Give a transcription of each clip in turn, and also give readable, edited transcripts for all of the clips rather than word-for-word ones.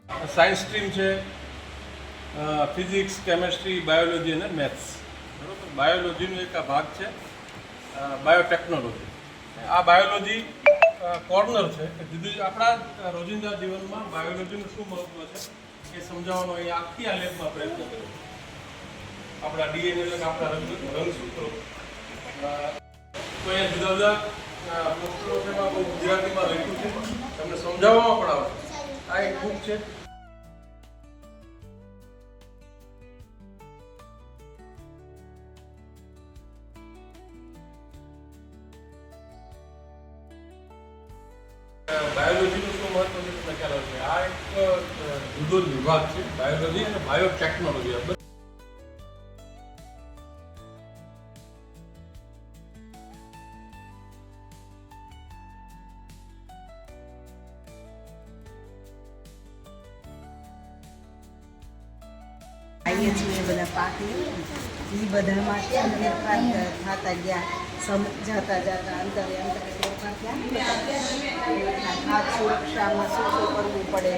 Science stream છે, physics, chemistry, biology અને maths. બરાબર. બાયોલોજીનો એક આ ભાગ છે બાયોટેકનોલોજી. આ બાયોલોજી કોર્નર છે કે જુદી આપણા રોજિંદા જીવનમાં બાયોલોજીનું શું મહત્ત્વ છે એ સમજાવવાનો અહીંયા આખી આ લેબમાં પ્રયત્ન કર્યો. આપણા ડીએનએ એટલે આપણા રંગસૂત્રો તો અહીંયા જુદા જુદા પોસ્ટરો છે, એમાં બહુ ગુજરાતીમાં લખ્યું છે, તમને સમજાવવામાં પણ આવે. આ એક બુક છે. બાયોલોજીનું શું મહત્વ છે તમને ખ્યાલ હશે. આ એક જુદો જ વિભાગ છે, બાયોલોજી અને બાયોટેકનોલોજી. આવીએ છીએ બધા પાક એ બધામાં કેમ ફેરફાર થતા ગયા, જતા જતા અંતરે ફેરફાર થયા. ખાદ સુરક્ષામાં શું શું કરવું પડે,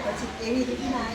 પછી કેવી રીતના